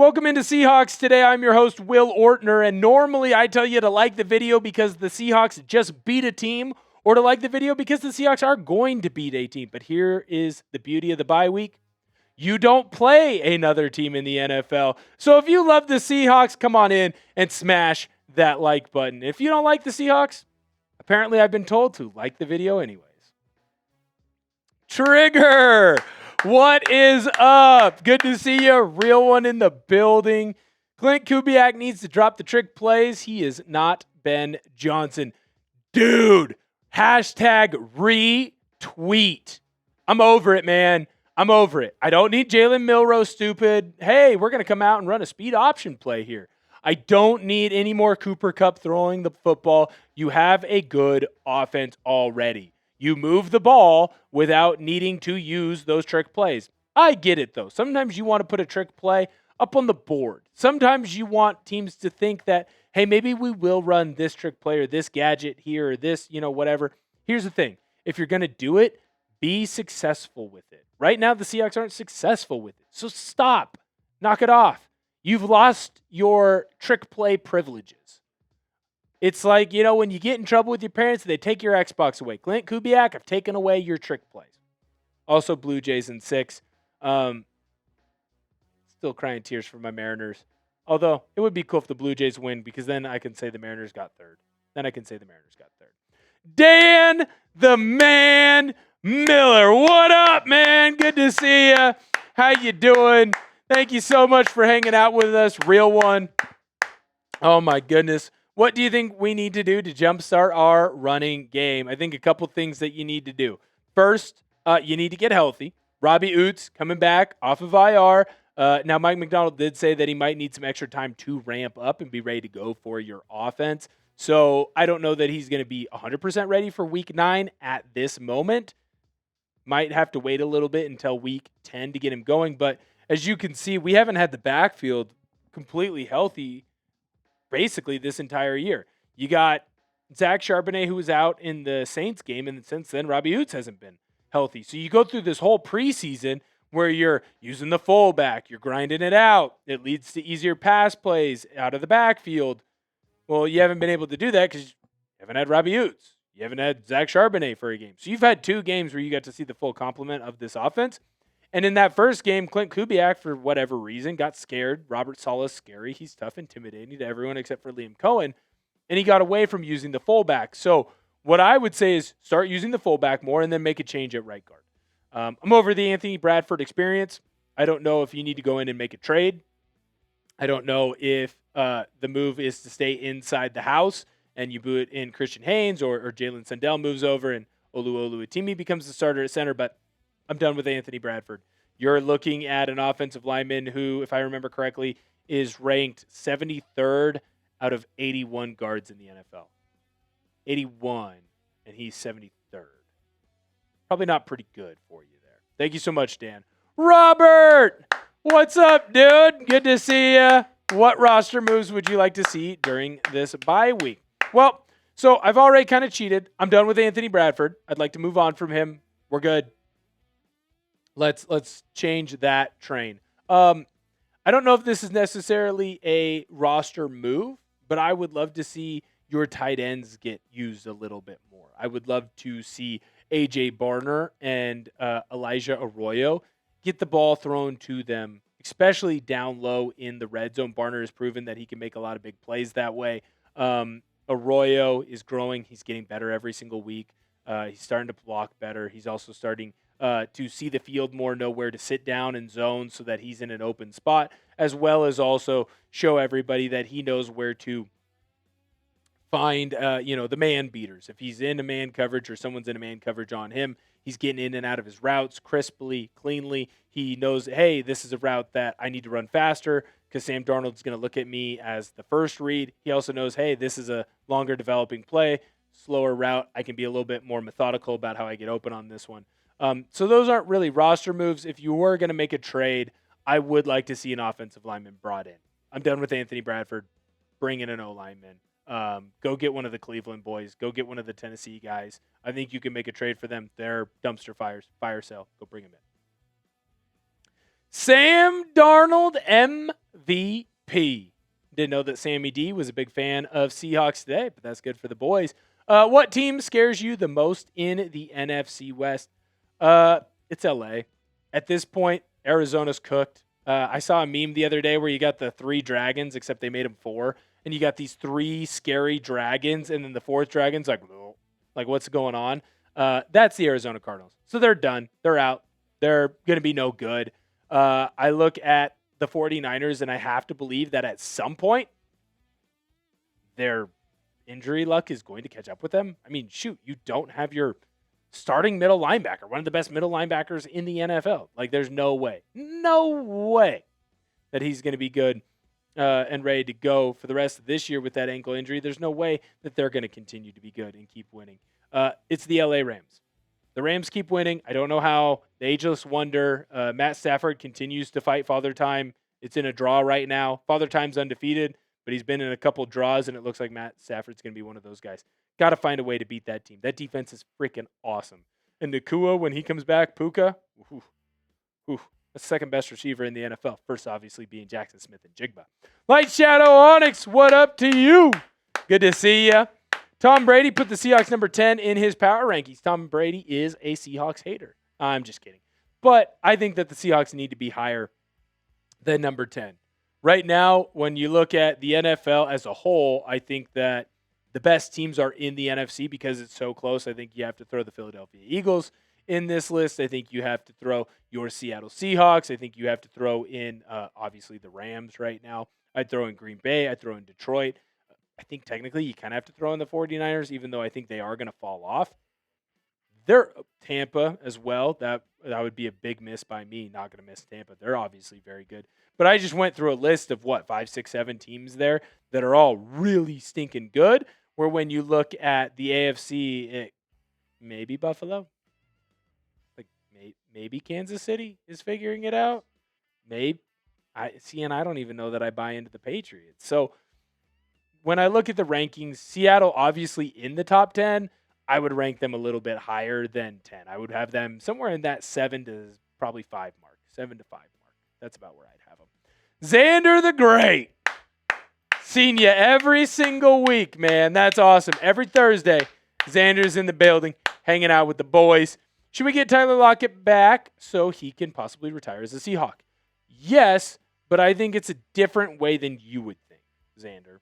Welcome into Seahawks today. I'm your host, Will Ortner, and normally I tell you to like the video because the Seahawks just beat a team, or to like the video because the Seahawks are going to beat a team. But here is the beauty of the bye week. You don't play another team in the NFL. So if you love the Seahawks, come on in and smash that like button. If you don't like the Seahawks, apparently I've been told to like the video anyways. Trigger! What is up? Good to see you. Real one in the building. Klint Kubiak needs to drop the trick plays. He is not Ben Johnson. Dude, hashtag retweet. I'm over it, man. I'm over it. I don't need Jalen Milroe stupid. Hey, we're going to come out and run a speed option play here. I don't need any more Cooper Kupp throwing the football. You have a good offense already. You move the ball without needing to use those trick plays. I get it, though. Sometimes you want to put a trick play up on the board. Sometimes you want teams to think that, hey, maybe we will run this trick play or this gadget here or this, whatever. Here's the thing. If you're going to do it, be successful with it. Right now, the Seahawks aren't successful with it. So stop. Knock it off. You've lost your trick play privileges. It's like, when you get in trouble with your parents, they take your Xbox away. Klint Kubiak, I've taken away your trick plays. Also, Blue Jays in 6. Still crying tears for my Mariners. Although, it would be cool if the Blue Jays win because then I can say the Mariners got third. Dan the Man Miller. What up, man? Good to see you. How you doing? Thank you so much for hanging out with us. Real one. Oh, my goodness. What do you think we need to do to jumpstart our running game? I think a couple things that you need to do. First, you need to get healthy. Robbie Oots coming back off of IR. Now, Mike McDonald did say that he might need some extra time to ramp up and be ready to go for your offense. So I don't know that he's going to be 100% ready for week 9 at this moment. Might have to wait a little bit until week 10 to get him going. But as you can see, we haven't had the backfield completely healthy basically this entire year. You got Zach Charbonnet, who was out in the Saints game, and since then, Robbie Oots hasn't been healthy. So you go through this whole preseason where you're using the fullback, you're grinding it out. It leads to easier pass plays out of the backfield. Well, you haven't been able to do that because you haven't had Robbie Oots. You haven't had Zach Charbonnet for a game. So you've had 2 games where you got to see the full complement of this offense. And in that first game, Klint Kubiak, for whatever reason, got scared. Robert Saleh's scary. He's tough, intimidating to everyone except for Liam Cohen. And he got away from using the fullback. So what I would say is start using the fullback more and then make a change at right guard. I'm over the Anthony Bradford experience. I don't know if you need to go in and make a trade. I don't know if the move is to stay inside the house and you boot in Christian Haynes or Jalen Sandell moves over and Oluwatimi becomes the starter at center. But I'm done with Anthony Bradford. You're looking at an offensive lineman who, if I remember correctly, is ranked 73rd out of 81 guards in the NFL. 81, and he's 73rd. Probably not pretty good for you there. Thank you so much, Dan. Robert! What's up, dude? Good to see you. What roster moves would you like to see during this bye week? Well, so I've already kind of cheated. I'm done with Anthony Bradford. I'd like to move on from him. We're good. Let's change that train. I don't know if this is necessarily a roster move, but I would love to see your tight ends get used a little bit more. I would love to see A.J. Barner and Elijah Arroyo get the ball thrown to them, especially down low in the red zone. Barner has proven that he can make a lot of big plays that way. Arroyo is growing. He's getting better every single week. He's starting to block better. He's also starting to see the field more, know where to sit down in zone so that he's in an open spot, as well as also show everybody that he knows where to find, the man beaters. If he's in a man coverage or someone's in a man coverage on him, he's getting in and out of his routes crisply, cleanly. He knows, hey, this is a route that I need to run faster because Sam Darnold's going to look at me as the first read. He also knows, hey, this is a longer developing play, slower route. I can be a little bit more methodical about how I get open on this one. So those aren't really roster moves. If you were going to make a trade, I would like to see an offensive lineman brought in. I'm done with Anthony Bradford. Bring in an O-lineman. Go get one of the Cleveland boys. Go get one of the Tennessee guys. I think you can make a trade for them. They're dumpster fire sale. Go bring them in. Sam Darnold MVP. Didn't know that Sammy D was a big fan of Seahawks today, but that's good for the boys. What team scares you the most in the NFC West? It's LA. At this point, Arizona's cooked. I saw a meme the other day where you got the 3 dragons, except they made them 4, and you got these 3 scary dragons, and then the 4th dragon's like what's going on? That's the Arizona Cardinals. So they're done. They're out. They're going to be no good. I look at the 49ers, and I have to believe that at some point, their injury luck is going to catch up with them. I mean, shoot, you don't have your starting middle linebacker, one of the best middle linebackers in the NFL. Like, there's no way that he's going to be good and ready to go for the rest of this year with that ankle injury. There's no way that they're going to continue to be good and keep winning. It's the LA Rams. The Rams keep winning. I don't know how. The ageless wonder. Matt Stafford continues to fight Father Time. It's in a draw right now. Father Time's undefeated, but he's been in a couple draws, and it looks like Matt Stafford's going to be one of those guys. Got to find a way to beat that team. That defense is freaking awesome. And Nakua, when he comes back, Puka, that's the second best receiver in the NFL. First, obviously, being Jaxon Smith-Njigba. Light Shadow Onyx, what up to you? Good to see ya. Tom Brady put the Seahawks number 10 in his power rankings. Tom Brady is a Seahawks hater. I'm just kidding. But I think that the Seahawks need to be higher than number 10. Right now, when you look at the NFL as a whole, I think that the best teams are in the NFC because it's so close. I think you have to throw the Philadelphia Eagles in this list. I think you have to throw your Seattle Seahawks. I think you have to throw in, obviously, the Rams right now. I'd throw in Green Bay. I'd throw in Detroit. I think technically you kind of have to throw in the 49ers, even though I think they are going to fall off. They're Tampa as well. That would be a big miss by me. Not going to miss Tampa. They're obviously very good. But I just went through a list of 5, 6, 7 teams there that are all really stinking good. Where when you look at the AFC, maybe Buffalo, like maybe Kansas City is figuring it out. Maybe and I don't even know that I buy into the Patriots. So when I look at the rankings, Seattle obviously in the top 10. I would rank them a little bit higher than 10. I would have them somewhere in that 7 to probably 5 mark. 7 to 5 mark. That's about where I'd have them. Xander the Great. Seen you every single week, man. That's awesome. Every Thursday, Xander's in the building, hanging out with the boys. Should we get Tyler Lockett back so he can possibly retire as a Seahawk? Yes, but I think it's a different way than you would think, Xander.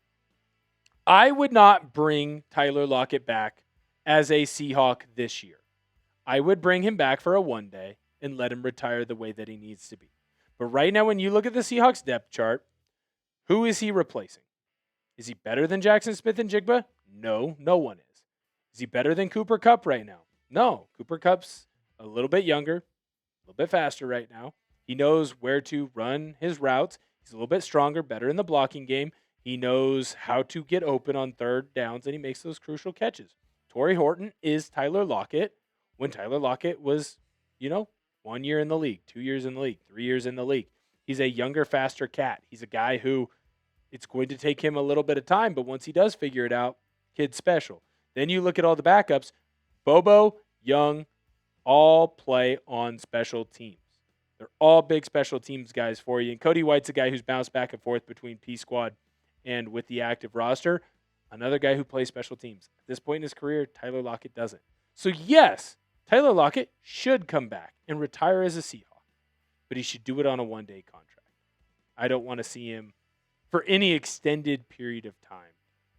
I would not bring Tyler Lockett back as a Seahawk this year. I would bring him back for a one day and let him retire the way that he needs to be. But right now, when you look at the Seahawks depth chart, who is he replacing? Is he better than Jaxon Smith-Njigba? No, no one is. Is he better than Cooper Kupp right now? No, Cooper Kupp's a little bit younger, a little bit faster right now. He knows where to run his routes. He's a little bit stronger, better in the blocking game. He knows how to get open on third downs, and he makes those crucial catches. Torrey Horton is Tyler Lockett when Tyler Lockett was, 1 year in the league, 2 years in the league, 3 years in the league. He's a younger, faster cat. He's a guy who it's going to take him a little bit of time, but once he does figure it out, kid's special. Then you look at all the backups. Bobo, Young, all play on special teams. They're all big special teams guys for you. And Cody White's a guy who's bounced back and forth between P-Squad and with the active roster. Another guy who plays special teams. At this point in his career, Tyler Lockett doesn't. So yes, Tyler Lockett should come back and retire as a Seahawk, but he should do it on a one-day contract. I don't want to see him for any extended period of time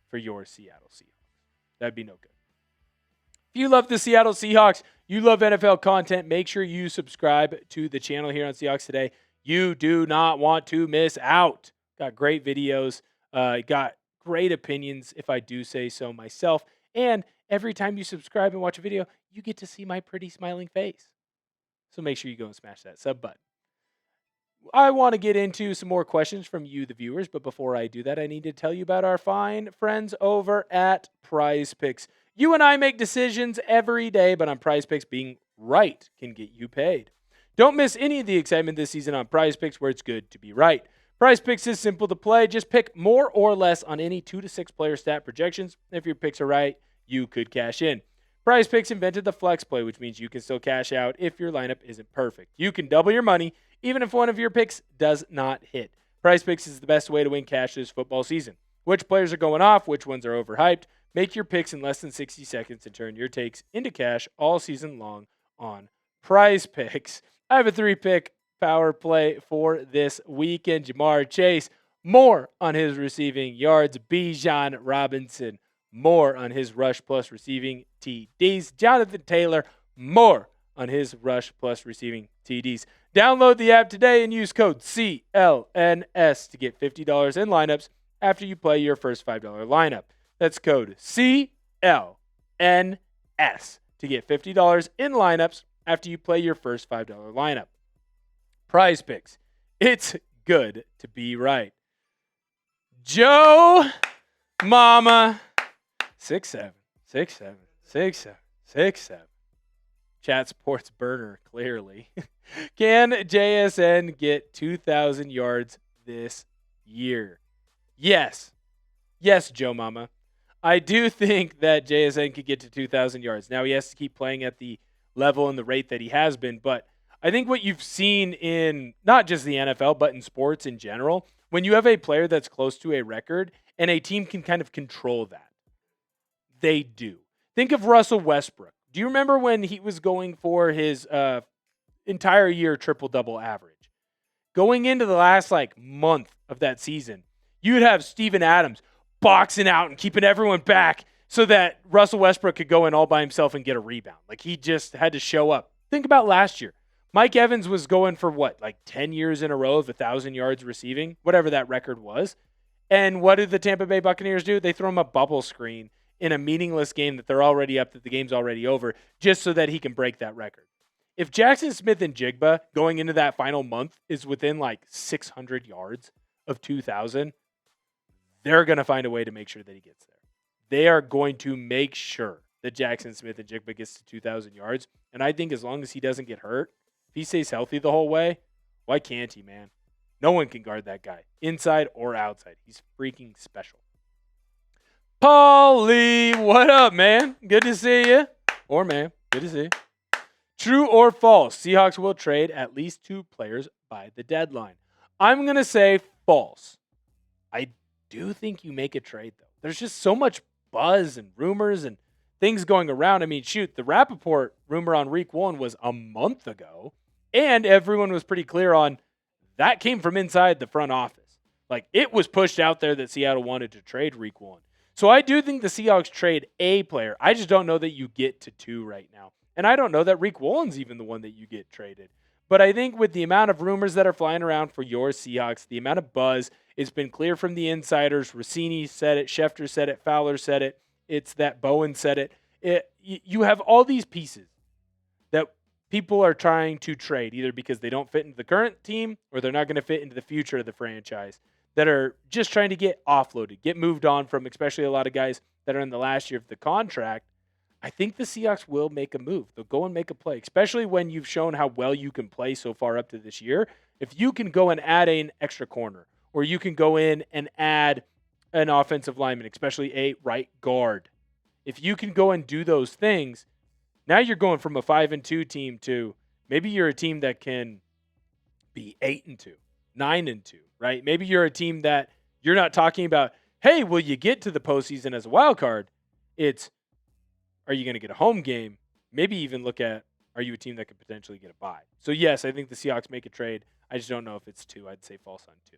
for your Seattle Seahawks. That'd be no good. If you love the Seattle Seahawks, you love NFL content, make sure you subscribe to the channel here on Seahawks Today. You do not want to miss out. Got great videos. Got great opinions, if I do say so myself. And every time you subscribe and watch a video, you get to see my pretty smiling face. So make sure you go and smash that sub button. I want to get into some more questions from you, the viewers, but before I do that, I need to tell you about our fine friends over at Prize Picks. You and I make decisions every day, but on Prize Picks, being right can get you paid. Don't miss any of the excitement this season on Prize Picks, where it's good to be right. Prize Picks is simple to play. Just pick more or less on any 2 to 6 player stat projections. If your picks are right, you could cash in. Prize Picks invented the flex play, which means you can still cash out if your lineup isn't perfect. You can double your money even if one of your picks does not hit. Prize Picks is the best way to win cash this football season. Which players are going off, which ones are overhyped. Make your picks in less than 60 seconds and turn your takes into cash all season long on Prize Picks. I have a 3-pick power play for this weekend. Jamar Chase, more on his receiving yards. Bijan Robinson, more on his rush plus receiving TDs. Jonathan Taylor, more on his rush plus receiving TDs. Download the app today and use code CLNS to get $50 in lineups after you play your first $5 lineup. That's code CLNS to get $50 in lineups after you play your first $5 lineup. Prize Picks. It's good to be right. Joe Mama 6'7", 6'7", 6'7", 6'7". Chat Sports Burner, clearly. Can JSN get 2,000 yards this year? Yes. Yes, Joe Mama. I do think that JSN could get to 2,000 yards. Now, he has to keep playing at the level and the rate that he has been, but I think what you've seen in not just the NFL, but in sports in general, when you have a player that's close to a record and a team can kind of control that, they do. Think of Russell Westbrook. Do you remember when he was going for his entire year triple-double average? Going into the last month of that season, you'd have Steven Adams boxing out and keeping everyone back so that Russell Westbrook could go in all by himself and get a rebound. He just had to show up. Think about last year. Mike Evans was going for 10 years in a row of 1,000 yards receiving, whatever that record was. And what did the Tampa Bay Buccaneers do? They throw him a bubble screen in a meaningless game that they're already up, that the game's already over, just so that he can break that record. If Jaxon Smith-Njigba going into that final month is within 600 yards of 2,000, they're going to find a way to make sure that he gets there. They are going to make sure that Jaxon Smith-Njigba gets to 2,000 yards. And I think as long as he doesn't get hurt, if he stays healthy the whole way, why can't he, man? No one can guard that guy, inside or outside. He's freaking special. Paulie, what up, man? Good to see you. Or man, good to see you. True or false, Seahawks will trade at least 2 players by the deadline. I'm going to say false. I do think you make a trade, though. There's just so much buzz and rumors and things going around. I mean, shoot, the Rappaport rumor on Riq Woolen was a month ago, and everyone was pretty clear on that came from inside the front office. It was pushed out there that Seattle wanted to trade Riq Woolen. So I do think the Seahawks trade a player. I just don't know that you get to 2 right now. And I don't know that Riq Woolen's even the one that you get traded. But I think with the amount of rumors that are flying around for your Seahawks, the amount of buzz, it's been clear from the insiders. Rossini said it, Schefter said it, Fowler said it. It's that Bowen said it. You have all these pieces that people are trying to trade, either because they don't fit into the current team or they're not going to fit into the future of the franchise, that are just trying to get offloaded, get moved on from, especially a lot of guys that are in the last year of the contract. I think the Seahawks will make a move. They'll go and make a play, especially when you've shown how well you can play so far up to this year. If you can go and add an extra corner, or you can go in and add an offensive lineman, especially a right guard. If you can go and do those things, now you're going from a 5-2 team to maybe you're a team that can be 8-2, 9-2, right? Maybe you're a team that you're not talking about, hey, will you get to the postseason as a wild card? It's, are you going to get a home game? Maybe even look at, are you a team that could potentially get a bye? So, yes, I think the Seahawks make a trade. I just don't know if it's 2. I'd say false on 2.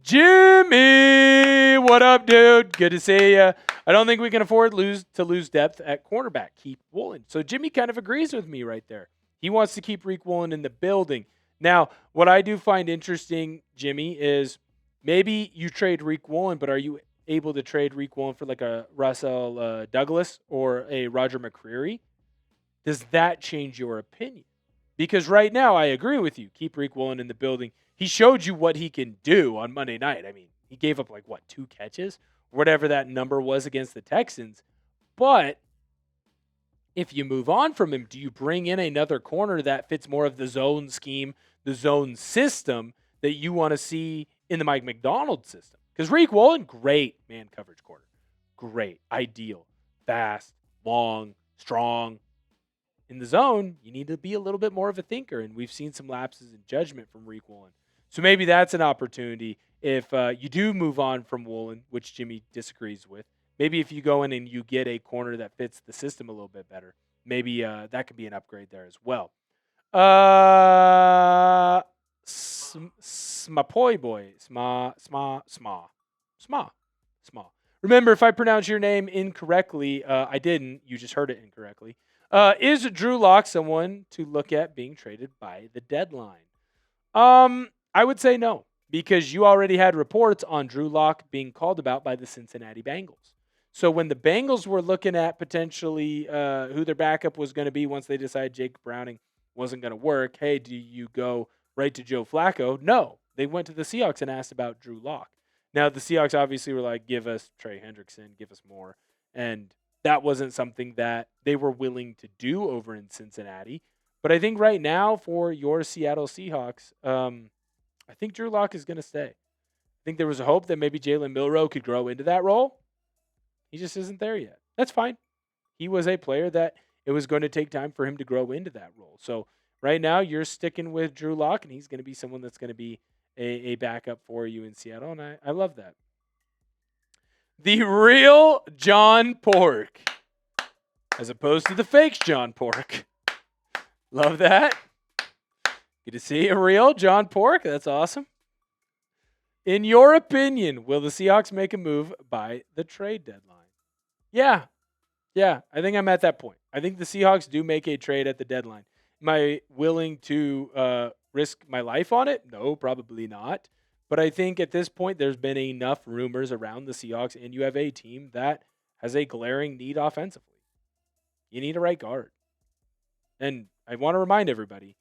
Jimmy, what up, dude? Good to see you. I don't think we can afford to lose depth at cornerback. Keep Woolen. So, Jimmy kind of agrees with me right there. He wants to keep Riq Woolen in the building. Now, what I do find interesting, Jimmy, is maybe you trade Riq Woolen, but are you able to trade Riq Woolen for a Russell Douglas or a Roger McCreary? Does that change your opinion? Because right now, I agree with you. Keep Riq Woolen in the building. He showed you what he can do on Monday night. I mean, he gave up 2 catches? Whatever that number was against the Texans. But if you move on from him, do you bring in another corner that fits more of the zone scheme, the zone system that you want to see in the Mike McDonald system? Because Riq Woolen, great man coverage corner. Great. Ideal. Fast. Long. Strong. In the zone, you need to be a little bit more of a thinker, and we've seen some lapses in judgment from Riq Woolen. So maybe that's an opportunity if you do move on from Woolen, which Jimmy disagrees with. Maybe if you go in and you get a corner that fits the system a little bit better, maybe that could be an upgrade there as well. Smapoy boy. Sma. Remember, if I pronounce your name incorrectly, I didn't. You just heard it incorrectly. Is Drew Lock someone to look at being traded by the deadline? I would say no, because you already had reports on Drew Lock being called about by the Cincinnati Bengals. So when the Bengals were looking at potentially who their backup was going to be once they decided Jake Browning wasn't going to work, hey, do you go right to Joe Flacco? No. They went to the Seahawks and asked about Drew Lock. Now, the Seahawks obviously were like, give us Trey Hendrickson, give us more. And that wasn't something that they were willing to do over in Cincinnati. But I think right now for your Seattle Seahawks, I think Drew Lock is going to stay. I think there was a hope that maybe Jalen Milroe could grow into that role. He just isn't there yet. That's fine. He was a player that it was going to take time for him to grow into that role. So right now you're sticking with Drew Lock, and he's going to be someone that's going to be a backup for you in Seattle, and I love that. The real John Pork, as opposed to the fake John Pork. Love that. Good to see a real John Pork. That's awesome. In your opinion, will the Seahawks make a move by the trade deadline? Yeah, I think I'm at that point. I think the Seahawks do make a trade at the deadline. Am I willing to risk my life on it? No, probably not. But I think at this point, there's been enough rumors around the Seahawks, and you have a team that has a glaring need offensively. You need a right guard. And I want to remind everybody,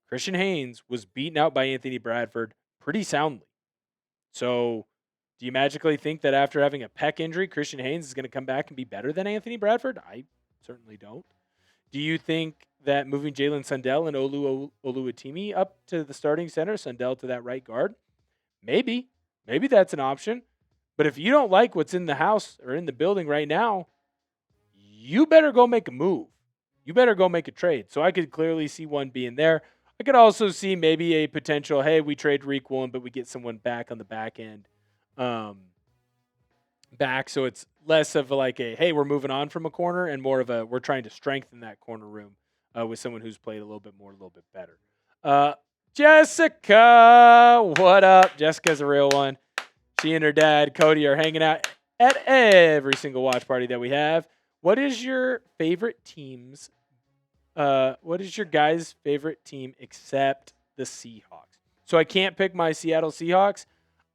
Christian Haynes was beaten out by Anthony Bradford pretty soundly. So do you magically think that after having a pec injury, Christian Haynes is going to come back and be better than Anthony Bradford? I certainly don't. Do you think that moving Jalen Sundell and Oluwatimi up to the starting center, Sundell to that right guard? Maybe. Maybe that's an option. But if you don't like what's in the house or in the building right now, you better go make a move. You better go make a trade. So I could clearly see one being there. I could also see maybe a potential, hey, we trade Riq Woolen, but we get someone back on the back end. Back, so it's less of like a, hey, we're moving on from a corner, and more of a, we're trying to strengthen that corner room with someone who's played a little bit more, a little bit better. Jessica, what up? Jessica's a real one. She and her dad, Cody, are hanging out at every single watch party that we have. What is your favorite team's what is your guys' favorite team except the Seahawks? So I can't pick my Seattle Seahawks.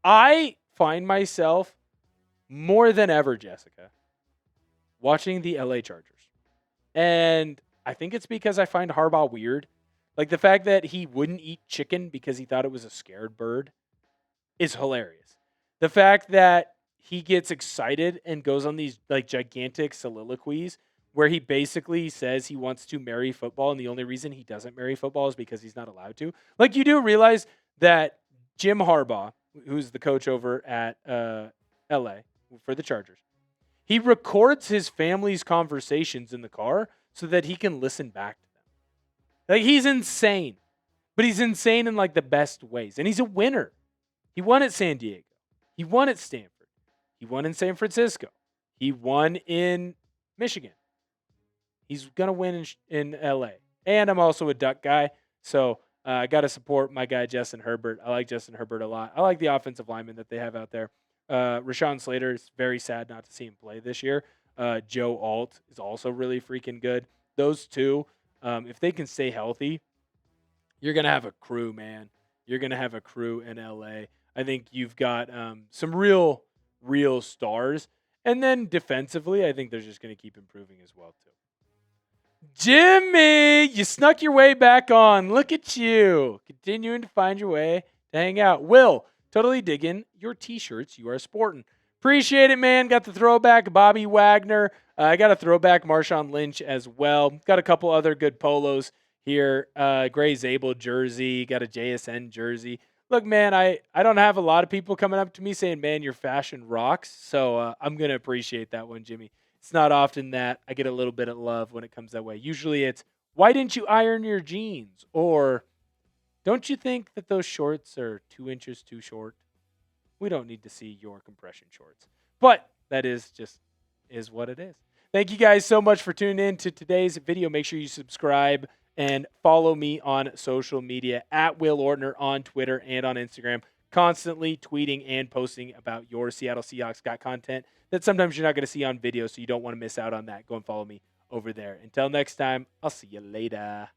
I find myself more than ever, Jessica, watching the LA Chargers. And I think it's because I find Harbaugh weird. Like the fact that he wouldn't eat chicken because he thought it was a scared bird is hilarious. The fact that he gets excited and goes on these like gigantic soliloquies where he basically says he wants to marry football, and the only reason he doesn't marry football is because he's not allowed to. Like, you do realize that Jim Harbaugh, who's the coach over at LA for the Chargers, he records his family's conversations in the car so that he can listen back to them. Like, he's insane, but he's insane in like the best ways. And he's a winner. He won at San Diego. He won at Stanford. He won in San Francisco. He won in Michigan. He's going to win in LA. And I'm also a Duck guy, so I got to support my guy, Justin Herbert. I like Justin Herbert a lot. I like the offensive lineman that they have out there. Rashawn Slater is very sad not to see him play this year. Joe Alt is also really freaking good. Those two, if they can stay healthy, you're going to have a crew, man. You're going to have a crew in LA. I think you've got some real stars. And then defensively, I think they're just going to keep improving as well, too. Jimmy, you snuck your way back on. Look at you. Continuing to find your way to hang out. Will, totally digging your T-shirts you are sporting. Appreciate it, man. Got the throwback Bobby Wagner. I got a throwback Marshawn Lynch as well. Got a couple other good polos here. Gray Zabel jersey. Got a JSN jersey. Look, man, I don't have a lot of people coming up to me saying, man, your fashion rocks. So I'm going to appreciate that one, Jimmy. It's not often that I get a little bit of love when it comes that way. Usually it's, why didn't you iron your jeans? Or don't you think that those shorts are 2 inches too short? We don't need to see your compression shorts. But that is what it is. Thank you guys so much for tuning in to today's video. Make sure you subscribe and follow me on social media at Will Ortner on Twitter and on Instagram. Constantly tweeting and posting about your Seattle Seahawks. Got content that sometimes you're not going to see on video, so you don't want to miss out on that. Go and follow me over there. Until next time, I'll see you later.